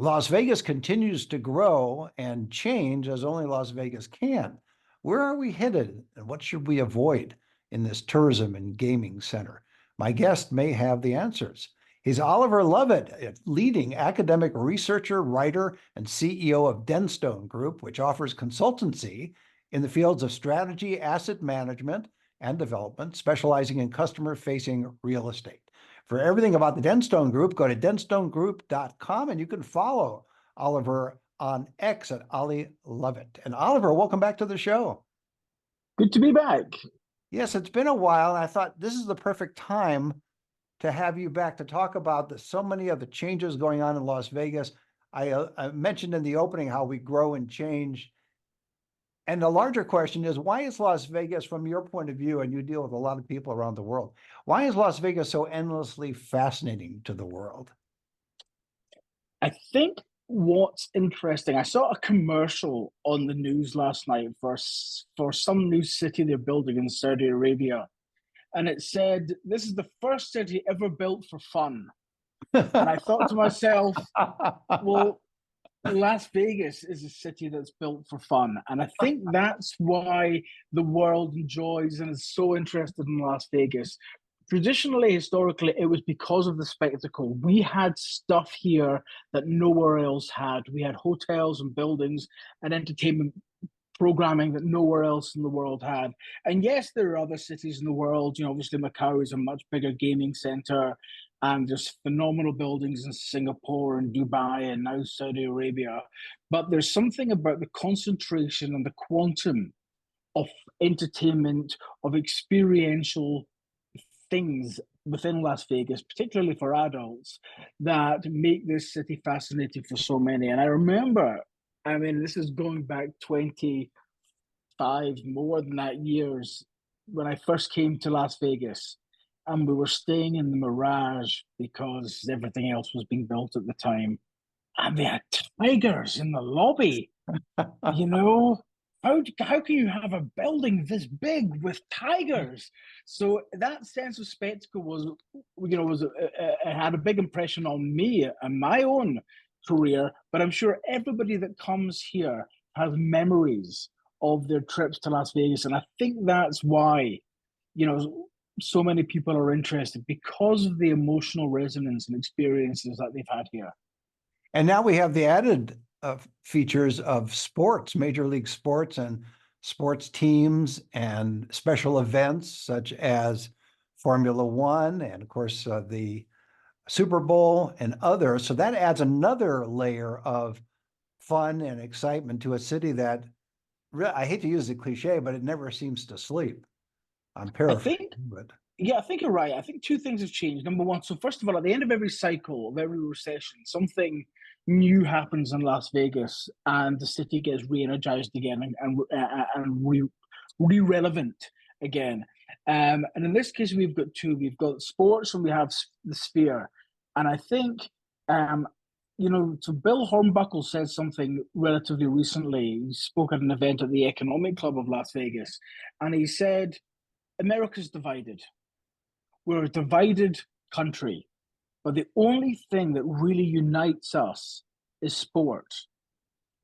Las Vegas continues to grow and change as only Las Vegas can. Where are we headed and what should we avoid in this tourism and gaming center? My guest may have the answers. He's Oliver Lovat, a leading academic researcher, writer, and CEO of Denstone Group, which offers consultancy in the fields of strategy, asset management, and development, specializing in customer-facing real estate. For everything about the Denstone Group, go to denstonegroup.com, and you can follow Oliver on X at Ollie Lovat. And Oliver, welcome back to the show. Good to be back. Yes, it's been a while, and I thought this is the perfect time to have you back to talk about so many of the changes going on in Las Vegas. I mentioned in the opening how we grow and change. And the larger question is, why is Las Vegas, from your point of view, and you deal with a lot of people around the world, why is Las Vegas so endlessly fascinating to the world? I think what's interesting, I saw a commercial on the news last night for some new city they're building in Saudi Arabia. And it said, this is the first city ever built for fun. And I thought to myself, well, Las Vegas is a city that's built for fun. And I think that's why the world enjoys and is so interested in Las Vegas. Traditionally, historically, it was because of the spectacle. We had stuff here that nowhere else had. We had hotels and buildings and entertainment programming that nowhere else in the world had. And yes, there are other cities in the world. You know, obviously Macau is a much bigger gaming center, and there's phenomenal buildings in Singapore and Dubai and now Saudi Arabia. But there's something about the concentration and the quantum of entertainment, of experiential things within Las Vegas, particularly for adults, that make this city fascinating for so many. And I remember, I mean, this is going back 25, more than that, years, when I first came to Las Vegas, and we were staying in the Mirage because everything else was being built at the time. And they had tigers in the lobby. You know, how can you have a building this big with tigers? So that sense of spectacle it had a big impression on me and my own career. But I'm sure everybody that comes here has memories of their trips to Las Vegas, and I think that's why, so many people are interested, because of the emotional resonance and experiences that they've had here. And now we have the added features of sports, major league sports and sports teams and special events such as Formula One and, of course, the Super Bowl and others. So that adds another layer of fun and excitement to a city that, I hate to use the cliche, but it never seems to sleep. I'm paraphrasing, Yeah, I think you're right. I think two things have changed. Number one, so first of all, at the end of every cycle, of every recession, something new happens in Las Vegas, and the city gets re-energized again and re-relevant again. And in this case, we've got two. We've got sports and we have the Sphere. And I think, so Bill Hornbuckle said something relatively recently. He spoke at an event at the Economic Club of Las Vegas, and he said, America's divided. We're a divided country, but the only thing that really unites us is sport.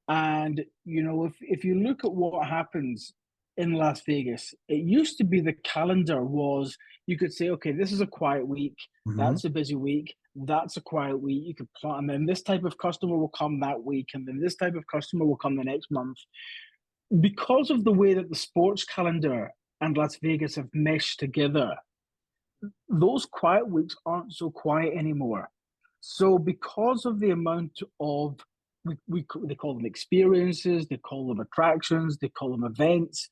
And, if you look at what happens in Las Vegas, it used to be the calendar was, you could say, okay, this is a quiet week, that's a busy week, that's a quiet week. You could plan, and then this type of customer will come that week, and then this type of customer will come the next month. Because of the way that the sports calendar and Las Vegas have meshed together, those quiet weeks aren't so quiet anymore. So because of the amount of, they call them experiences, they call them attractions, they call them events,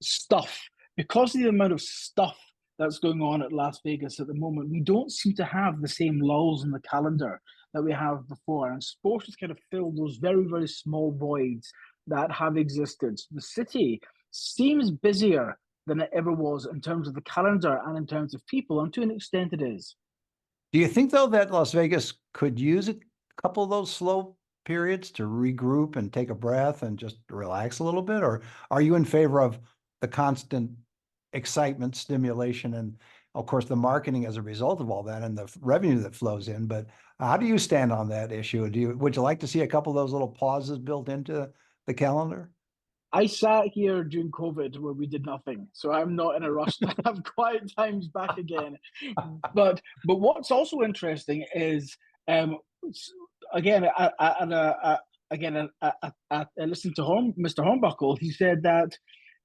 stuff, because of the amount of stuff that's going on at Las Vegas at the moment, we don't seem to have the same lulls in the calendar that we have before. And sports has kind of filled those very, very small voids that have existed. The city seems busier than it ever was in terms of the calendar and in terms of people, and to an extent it is. Do you think, though, that Las Vegas could use a couple of those slow periods to regroup and take a breath and just relax a little bit? Or are you in favor of the constant excitement, stimulation, and of course, the marketing as a result of all that and the revenue that flows in. But how do you stand on that issue? Would you like to see a couple of those little pauses built into the calendar? I sat here during COVID where we did nothing, so I'm not in a rush to have quiet times back again. But what's also interesting is, um, again, I listened to Mr. Hornbuckle. He said that,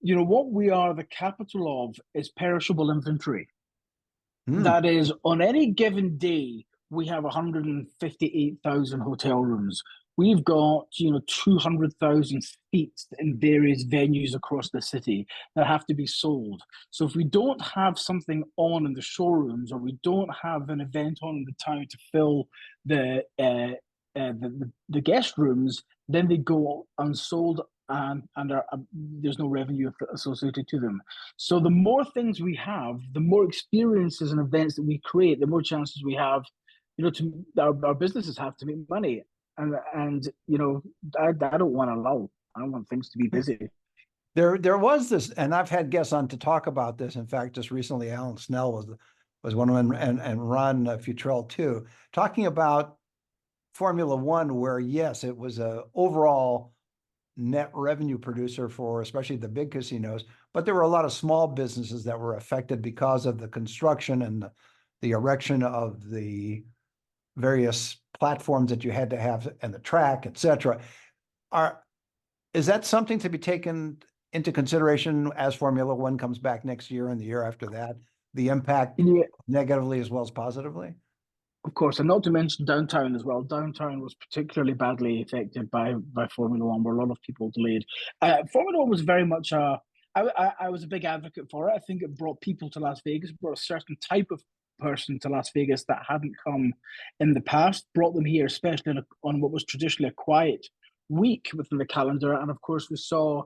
what we are the capital of is perishable inventory. Hmm. That is, on any given day, we have 158,000 hotel rooms. We've got, 200,000 seats in various venues across the city that have to be sold. So if we don't have something on in the showrooms, or we don't have an event on in the town to fill the guest rooms, then they go unsold, and there's no revenue associated to them. So the more things we have, the more experiences and events that we create, the more chances we have, our businesses have to make money. And I don't want to lull. I want things to be busy. There was this, and I've had guests on to talk about this. In fact, just recently, Alan Snell was one of them, and Ron Futrell too, talking about Formula One, where yes, it was a overall net revenue producer for especially the big casinos, but there were a lot of small businesses that were affected because of the construction and the erection of the various platforms that you had to have and the track, et cetera. Is that something to be taken into consideration as Formula One comes back next year and the year after that? The impact Yeah, negatively as well as positively? of course, and not to mention downtown as well. Downtown was particularly badly affected by Formula One, where a lot of people delayed. Formula One was very much I was a big advocate for it. I think it brought people to Las Vegas, brought a certain type of person to Las Vegas that hadn't come in the past, brought them here, especially on what was traditionally a quiet week within the calendar. And of course, we saw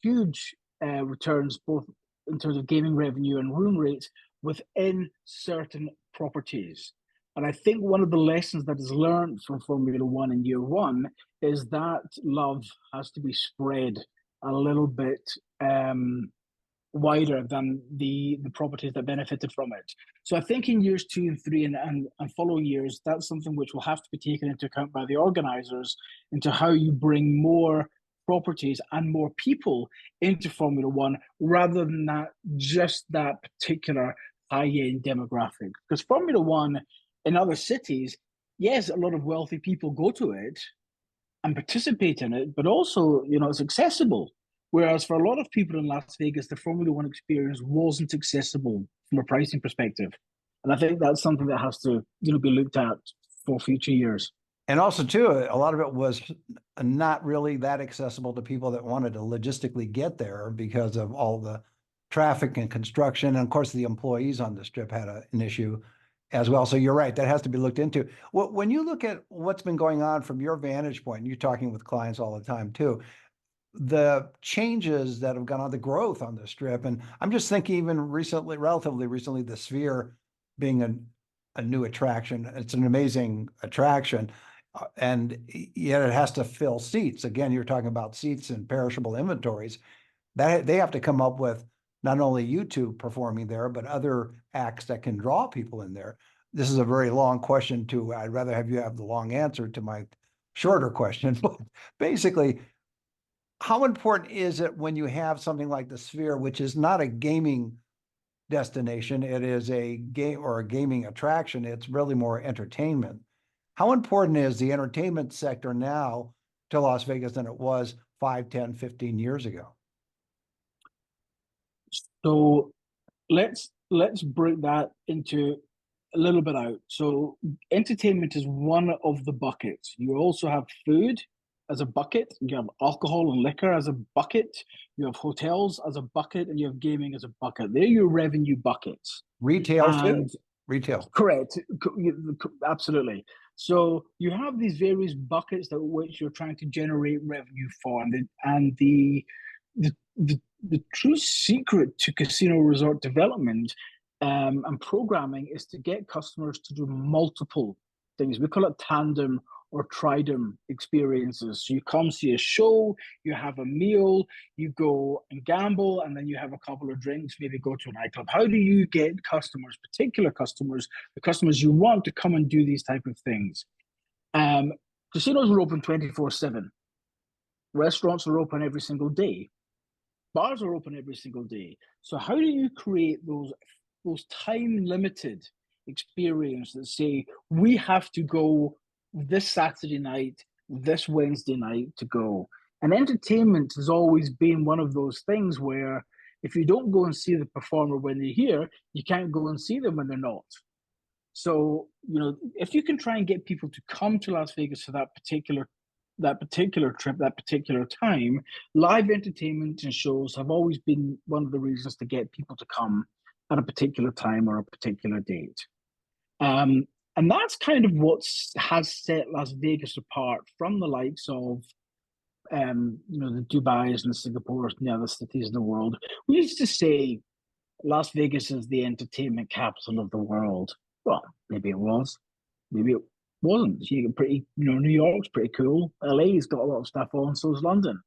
huge returns, both in terms of gaming revenue and room rates within certain properties. And I think one of the lessons that is learned from Formula One in year one is that love has to be spread a little bit wider than the properties that benefited from it. So I think in years 2 and 3 and following years, that's something which will have to be taken into account by the organizers into how you bring more properties and more people into Formula One, rather than just that particular high-end demographic. Because Formula One in other cities, yes, a lot of wealthy people go to it and participate in it, but also, it's accessible. Whereas for a lot of people in Las Vegas, the Formula One experience wasn't accessible from a pricing perspective. And I think that's something that has to, be looked at for future years. And also, too, a lot of it was not really that accessible to people that wanted to logistically get there because of all the traffic and construction. And of course, the employees on the strip had an issue as well. So you're right, that has to be looked into. When you look at what's been going on from your vantage point, you're talking with clients all the time too, the changes that have gone on, the growth on the strip. And I'm just thinking even recently, relatively recently, the Sphere being a new attraction. It's an amazing attraction. And yet it has to fill seats. Again, you're talking about seats and perishable inventories. That they have to come up with not only you two performing there, but other acts that can draw people in there. This is a very long question too. I'd rather have you have the long answer to my shorter question. But basically, how important is it when you have something like the Sphere, which is not a gaming destination, it is a game or a gaming attraction, it's really more entertainment. How important is the entertainment sector now to Las Vegas than it was 5, 10, 15 years ago? So let's break that into a little bit out. So entertainment is one of the buckets. You also have food as a bucket, you have alcohol and liquor as a bucket, you have hotels as a bucket, and you have gaming as a bucket. They're your revenue buckets. Retail too? And Retail. correct, absolutely. So you have these various buckets that which you're trying to generate revenue for, and the true secret to casino resort development and programming is to get customers to do multiple things. We call it tandem or tridem experiences. So you come see a show, you have a meal, you go and gamble, and then you have a couple of drinks, maybe go to a nightclub. How do you get customers, particular customers, the customers you want to come and do these type of things? Casinos are open 24/7. Restaurants are open every single day. Bars are open every single day. So how do you create those time limited experience that say we have to go this Saturday night, this Wednesday night to go? And entertainment has always been one of those things where if you don't go and see the performer when they're here, you can't go and see them when they're not. So, if you can try and get people to come to Las Vegas for that particular trip, that particular time, live entertainment and shows have always been one of the reasons to get people to come at a particular time or a particular date. And that's kind of what has set Las Vegas apart from the likes of, the Dubais and the Singapores and the other cities in the world. We used to say Las Vegas is the entertainment capital of the world. Well, maybe it was, maybe it wasn't. New York's pretty cool. LA's got a lot of stuff on, so is London.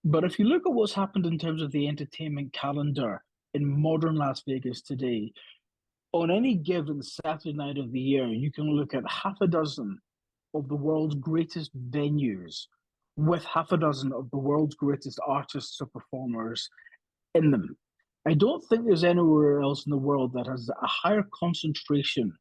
But if you look at what's happened in terms of the entertainment calendar in modern Las Vegas today, on any given Saturday night of the year, you can look at half a dozen of the world's greatest venues with half a dozen of the world's greatest artists or performers in them. I don't think there's anywhere else in the world that has a higher concentration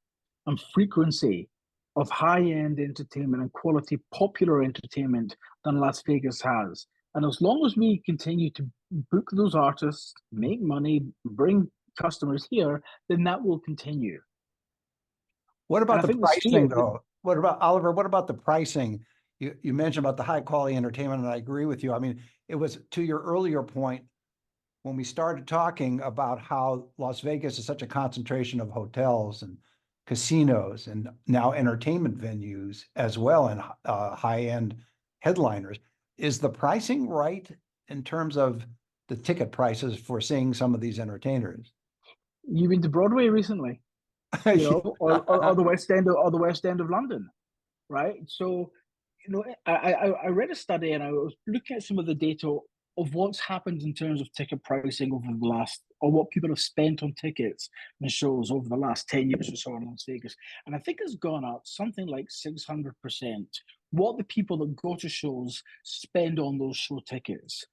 and frequency of high-end entertainment and quality popular entertainment than Las Vegas has. And as long as we continue to book those artists, make money, bring customers here, then that will continue. What about the pricing, though? What about, Oliver, what about the pricing? You mentioned about the high quality entertainment, and I agree with you. I mean, it was to your earlier point when we started talking about how Las Vegas is such a concentration of hotels and casinos and now entertainment venues as well, and high-end headliners. Is the pricing right in terms of the ticket prices for seeing some of these entertainers? You've been to Broadway recently, or the West End, or the West End of London, right? So, I read a study and I was looking at some of the data of what's happened in terms of ticket pricing over the last, or what people have spent on tickets and shows over the last 10 years or so in Las Vegas. And I think it's gone up something like 600%, what the people that go to shows spend on those show tickets.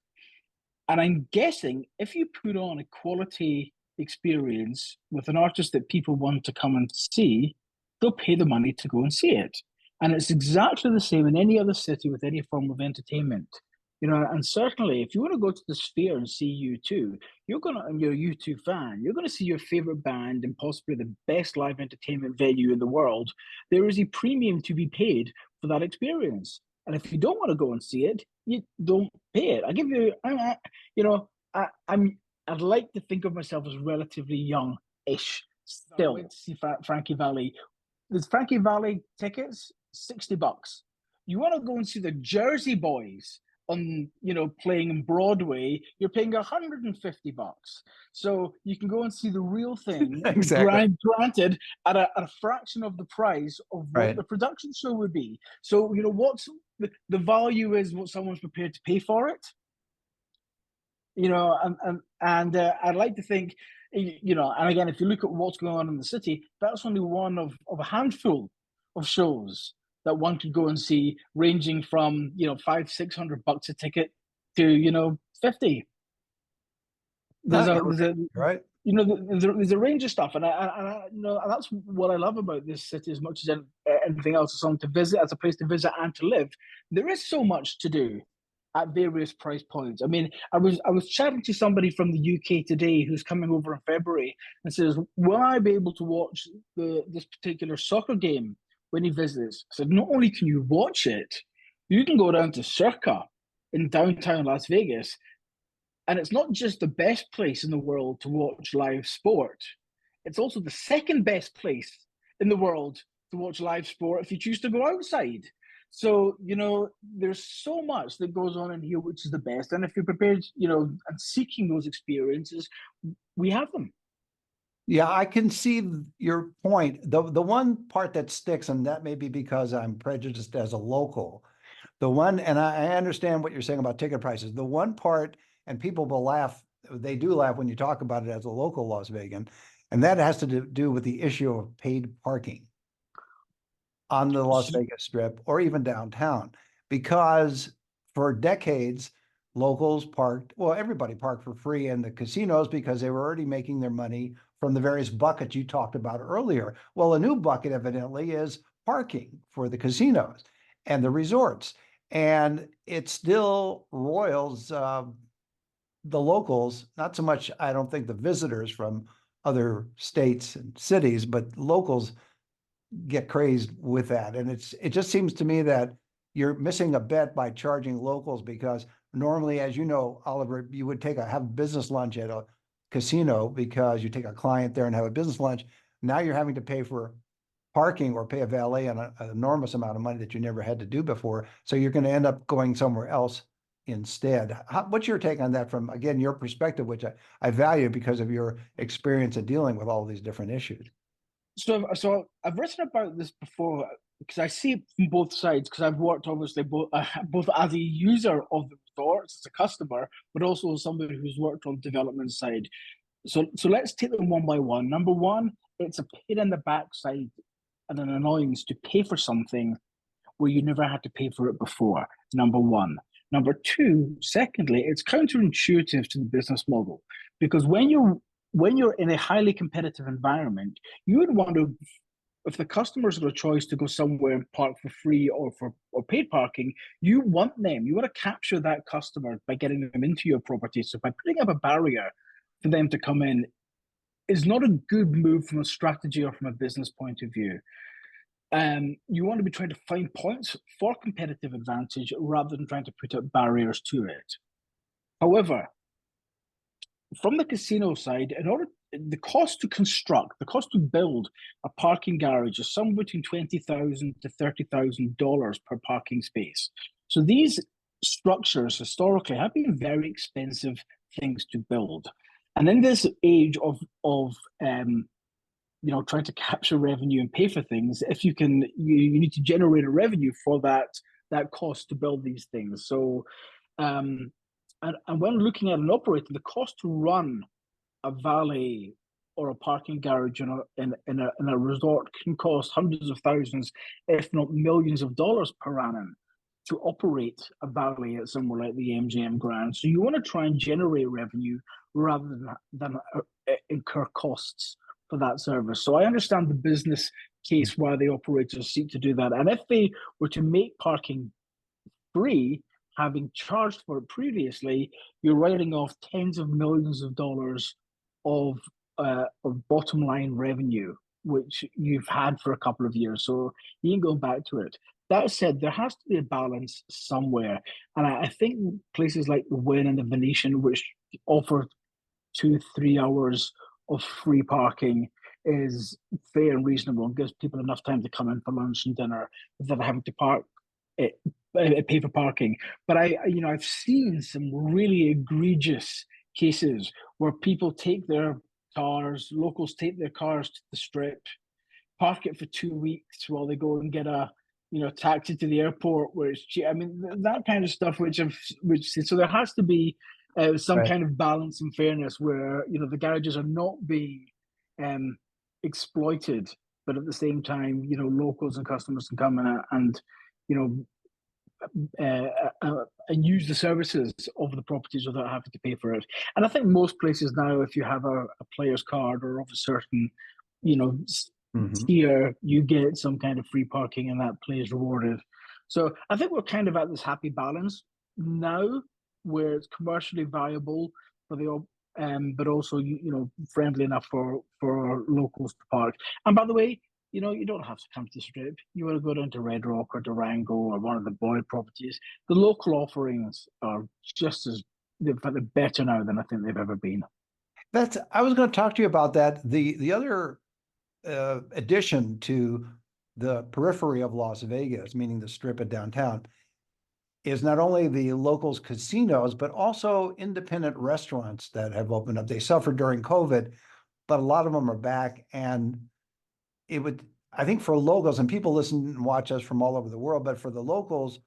And I'm guessing if you put on a quality experience with an artist that people want to come and see, they'll pay the money to go and see it. And it's exactly the same in any other city with any form of entertainment. And certainly if you want to go to the Sphere and see U2, you're a U2 fan, you're going to see your favorite band and possibly the best live entertainment venue in the world. There is a premium to be paid for that experience. And if you don't want to go and see it, you don't pay it. I'd like to think of myself as relatively young-ish still. I went to see Frankie Valli. There's Frankie Valli tickets, $60. You want to go and see the Jersey Boys on, playing in Broadway, you're paying $150. So you can go and see the real thing, exactly. Granted, at a fraction of the price of what the production show would be. So, what's the value is what someone's prepared to pay for it. And I'd like to think, and again, if you look at what's going on in the city, that's only one of a handful of shows that one could go and see, ranging from $500-600 a ticket to 50. There's a range of stuff, and that's what I love about this city as much as anything else. As something to visit, as a place to visit and to live. There is so much to do at various price points. I mean, I was chatting to somebody from the UK today who's coming over in February and says, "Will I be able to watch this particular soccer game when he visits?" I said, "Not only can you watch it, you can go down to Circa in downtown Las Vegas, and it's not just the best place in the world to watch live sport. It's also the second best place in the world to watch live sport if you choose to go outside." So, there's so much that goes on in here, which is the best. And if you're prepared, and seeking those experiences, we have them. Yeah, I can see your point. The one part that sticks, and that may be because I'm prejudiced as a local. The one, and I understand what you're saying about ticket prices. The one part, and people will laugh, they do laugh when you talk about it as a local Las Vegan, and that has to do with the issue of paid parking on the Las Vegas Strip or even downtown, because for decades, locals parked, well, everybody parked for free in the casinos because they were already making their money from the various buckets you talked about earlier. Well, a new bucket evidently is parking for the casinos and the resorts. And it still roils the locals, not so much, I don't think the visitors from other states and cities, but locals get crazed with that. And it just seems to me that you're missing a bet by charging locals, because normally, as you know, Oliver, you would have business lunch at a casino because you take a client there and have a business lunch. Now you're having to pay for parking or pay a valet an enormous amount of money that you never had to do before. So you're going to end up going somewhere else instead. What's your take on that from, again, your perspective, which I value because of your experience in dealing with all these different issues? So I've written about this before because I see it from both sides. Because I've worked obviously both as a user of the resorts, as a customer, but also as somebody who's worked on the development side. So let's take them one by one. Number one, it's a pain in the backside and an annoyance to pay for something where you never had to pay for it before. Number one. Number two, secondly, it's counterintuitive to the business model, because when you're in a highly competitive environment, you would want to, if the customers got a choice to go somewhere and park for free or paid parking, you want to capture that customer by getting them into your property. So by putting up a barrier for them to come in is not a good move from a strategy or from a business point of view. You want to be trying to find points for competitive advantage rather than trying to put up barriers to it. However, from the casino side, the cost to build a parking garage is somewhere between $20,000 to $30,000 per parking space. So these structures historically have been very expensive things to build. And in this age of trying to capture revenue and pay for things, if you need to generate a revenue for that cost to build these things. So and when looking at an operator, the cost to run a valet or a parking garage in a resort can cost hundreds of thousands, if not millions of dollars per annum to operate a valet at somewhere like the MGM Grand. So you want to try and generate revenue rather than incur costs for that service. So I understand the business case why the operators seek to do that. And if they were to make parking free, having charged for it previously, you're writing off tens of millions of dollars of bottom line revenue, which you've had for a couple of years. So you ain't going back to it. That said, there has to be a balance somewhere. And I think places like the Wynn and the Venetian, which offer 2-3 hours of free parking, is fair and reasonable and gives people enough time to come in for lunch and dinner without having to pay for parking. But I've seen some really egregious cases where people take their locals take their cars to the strip, park it for 2 weeks while they go and get a taxi to the airport where it's cheap. I mean, that kind of stuff, so there has to be some Right. kind of balance and fairness where the garages are not being exploited, but at the same time, locals and customers can come in and you know and use the services of the properties without having to pay for it. And I think most places now, if you have a player's card or of a certain, tier, you get some kind of free parking, and that play is rewarded. So I think we're kind of at this happy balance now, where it's commercially viable for the but also friendly enough for locals to park. And by the way, you don't have to come to the Strip. You want to go down to Red Rock or Durango or one of the Boyd properties. The local offerings are just as they're better now than I think they've ever been. I was going to talk to you about that. The other addition to the periphery of Las Vegas, meaning the Strip of downtown, is not only the locals casinos, but also independent restaurants that have opened up. They suffered during COVID, but a lot of them are back. And it would, I think for locals, and people listen and watch us from all over the world, but for the locals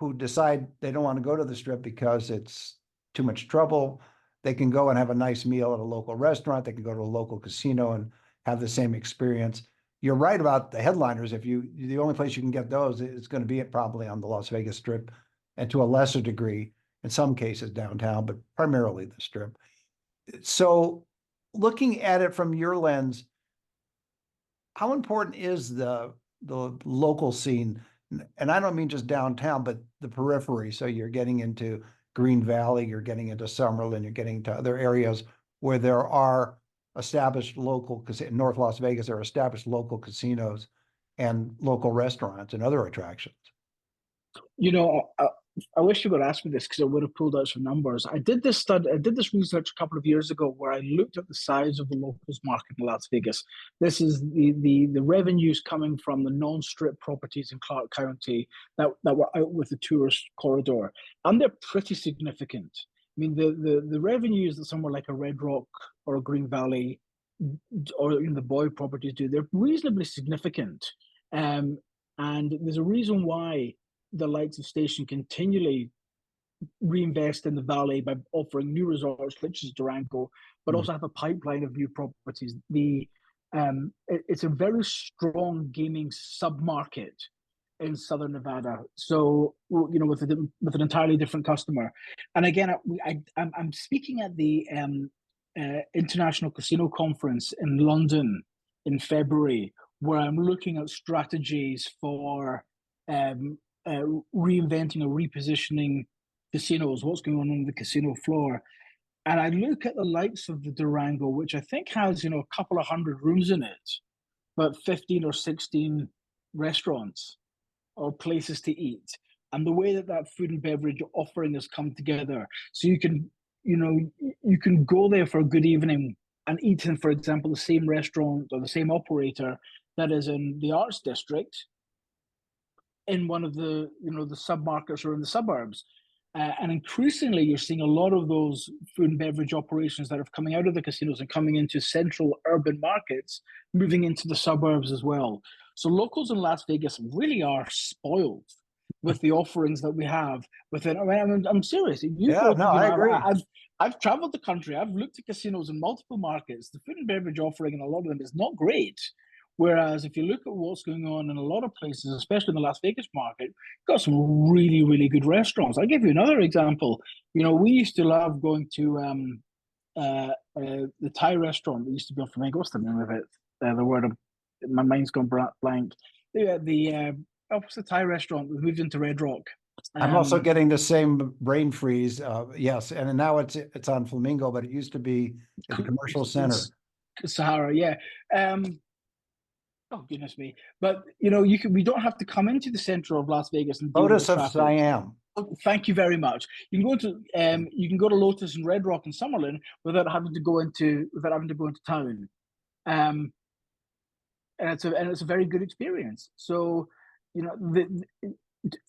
who decide they don't want to go to the Strip because it's too much trouble, they can go and have a nice meal at a local restaurant. They can go to a local casino and have the same experience. You're right about the headliners. If you, the only place you can get those is going to be probably on the Las Vegas Strip, and to a lesser degree, in some cases downtown, but primarily the Strip. So looking at it from your lens, how important is the local scene? And I don't mean just downtown, but the periphery. So you're getting into Green Valley, you're getting into Summerlin, you're getting to other areas where there are established local, because in North Las Vegas, there are established local casinos and local restaurants and other attractions. You know, I wish you would ask me this because I would have pulled out some numbers. I did this research a couple of years ago where I looked at the size of the locals market in Las Vegas. This is the revenues coming from the non-strip properties in Clark County that were out with the tourist corridor, and they're pretty significant. I mean, the revenues that somewhere like a Red Rock or a Green Valley or in the Boyd properties do, they're reasonably significant. And there's a reason why the likes of Station continually reinvest in the valley by offering new resorts, such as Durango, but also have a pipeline of new properties. It's a very strong gaming submarket in Southern Nevada. So, you know, with an entirely different customer. And again, I'm speaking at the International Casino Conference in London in February, where I'm looking at strategies for reinventing or repositioning casinos, what's going on the casino floor. And I look at the likes of the Durango, which I think has, you know, a couple of hundred rooms in it, but 15 or 16 restaurants or places to eat. And the way that that food and beverage offering has come together. So you can, you know, you can go there for a good evening and eat in, for example, the same restaurant or the same operator that is in the Arts District, in one of the, you know, the submarkets or in the suburbs. And increasingly, you're seeing a lot of those food and beverage operations that are coming out of the casinos and coming into central urban markets, moving into the suburbs as well. So locals in Las Vegas really are spoiled with the offerings that we have within. I mean, I'm serious. Yeah, no, I agree. I've traveled the country. I've looked at casinos in multiple markets. The food and beverage offering in a lot of them is not great. Whereas if you look at what's going on in a lot of places, especially in the Las Vegas market, you've got some really, really good restaurants. I'll give you another example. You know, we used to love going to the Thai restaurant that used to be on Flamengo. What's the name of it? The word of my mind's gone blank. What's the Thai restaurant? We moved into Red Rock. I'm also getting the same brain freeze. Yes, and now it's on Flamingo, but it used to be at the commercial center. Sahara, yeah. Oh goodness me! But you know, we don't have to come into the center of Las Vegas and deal Lotus with of traffic. Siam. Oh, thank you very much. You can go to Lotus and Red Rock and Summerlin without having to go into town. And it's a very good experience. So, you know,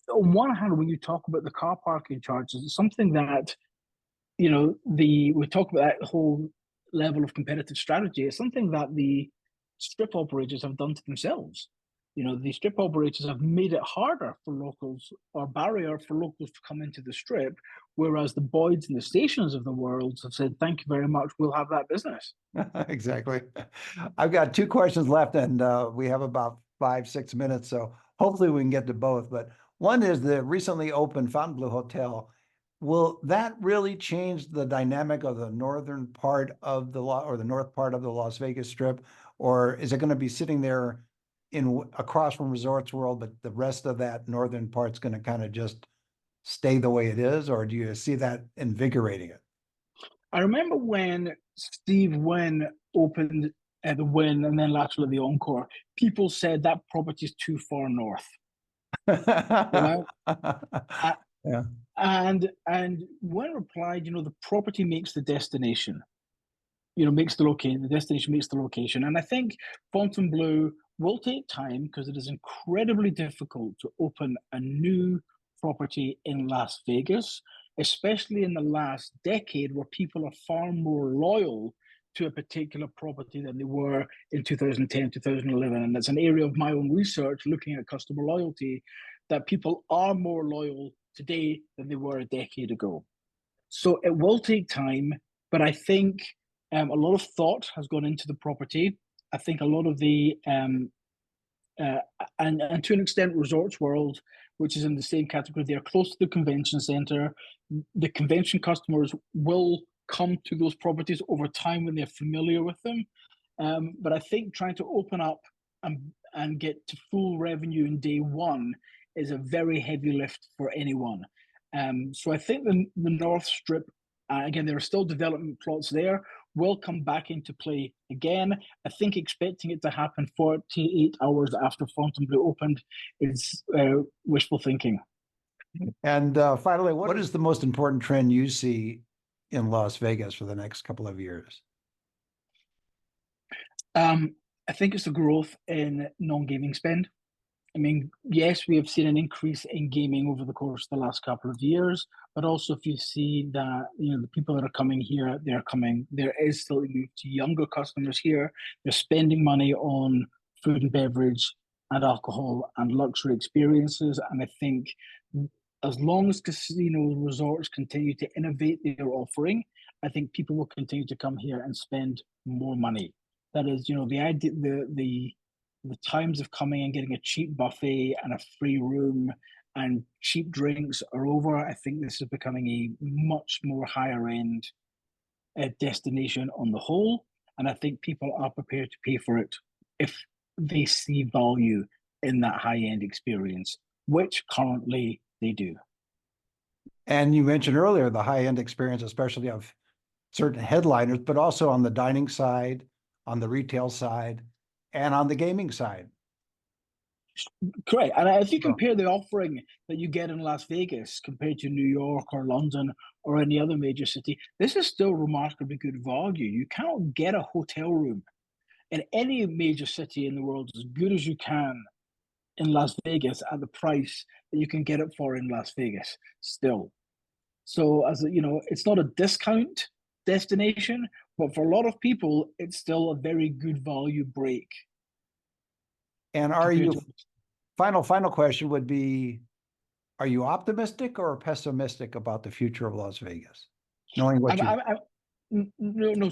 on one hand, when you talk about the car parking charges, it's something that, you know, we talk about that whole level of competitive strategy. It's something that the strip operators have done to themselves. You know, the strip operators have made it harder for locals, or barrier for locals to come into the strip, whereas the Boyds and the Stations of the world have said, thank you very much, we'll have that business. Exactly. I've got two questions left, and we have about 5-6 minutes, so hopefully we can get to both. But one is the recently opened Fontainebleau Hotel. Will that really change the dynamic of the northern part of the north part of the Las Vegas Strip, or is it going to be sitting there across from Resorts World, but the rest of that northern part's going to kind of just stay the way it is, or do you see that invigorating it? I remember when Steve Wynn opened the Wynn and then laterally the Encore, people said that property is too far north. You know? Yeah. And Wynn replied, you know, the property makes the destination. You know, makes the location, the destination makes the location. And I think Fontainebleau will take time because it is incredibly difficult to open a new property in Las Vegas, especially in the last decade, where people are far more loyal to a particular property than they were in 2010, 2011. And that's an area of my own research looking at customer loyalty, that people are more loyal today than they were a decade ago. So it will take time, but I think a lot of thought has gone into the property. I think a lot of the and to an extent, Resorts World, which is in the same category, they're close to the convention center. The convention customers will come to those properties over time when they're familiar with them. But I think trying to open up and get to full revenue in day one is a very heavy lift for anyone. So I think the North Strip, again, there are still development plots there, will come back into play again. I think expecting it to happen 48 hours after Fontainebleau opened is wishful thinking. And finally, what is the most important trend you see in Las Vegas for the next couple of years? I think it's the growth in non-gaming spend. I mean, yes, we have seen an increase in gaming over the course of the last couple of years, but also if you see that, the people that are coming here, there is still a move to younger customers here. They're spending money on food and beverage and alcohol and luxury experiences. And I think as long as casino resorts continue to innovate their offering, I think people will continue to come here and spend more money. That is, the idea, the times of coming and getting a cheap buffet and a free room and cheap drinks are over. I think this is becoming a much more higher end destination on the whole. And I think people are prepared to pay for it if they see value in that high end experience, which currently they do. And you mentioned earlier the high end experience, especially of certain headliners, but also on the dining side, on the retail side, and on the gaming side. Correct. And if you compare the offering that you get in Las Vegas compared to New York or London or any other major city, this is still remarkably good value. You cannot get a hotel room in any major city in the world as good as you can in Las Vegas at the price that you can get it for in Las Vegas still. So it's not a discount destination, but for a lot of people, it's still a very good value break. And final question would be, are you optimistic or pessimistic about the future of Las Vegas? Knowing what No.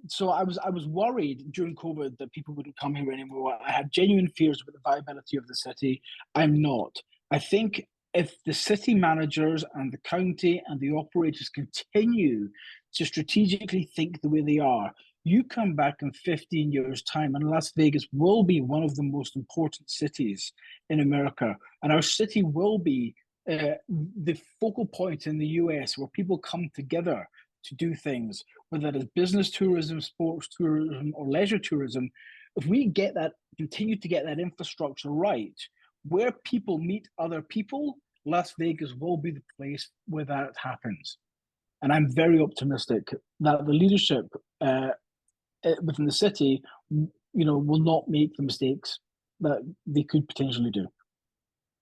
So I was worried during COVID that people wouldn't come here anymore. I had genuine fears about the viability of the city. I'm not. I think if the city managers and the county and the operators continue to strategically think the way they are, you come back in 15 years' time and Las Vegas will be one of the most important cities in America. And our city will be the focal point in the US where people come together to do things, whether that is business tourism, sports tourism, or leisure tourism. If we continue to get that infrastructure right, where people meet other people, Las Vegas will be the place where that happens. And I'm very optimistic that the leadership within the city, will not make the mistakes that they could potentially do.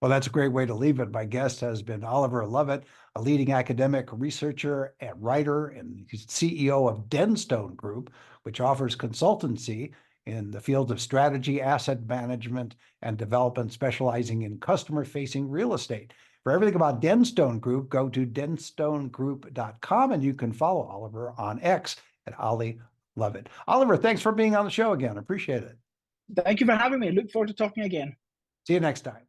Well, that's a great way to leave it. My guest has been Oliver Lovat, a leading academic researcher and writer, and he's CEO of Denstone Group, which offers consultancy in the field of strategy, asset management, and development, specializing in customer-facing real estate. For everything about Denstone Group, go to denstonegroup.com, and you can follow Oliver on X at Ollie Lovat. Oliver, thanks for being on the show again. Appreciate it. Thank you for having me. Look forward to talking again. See you next time.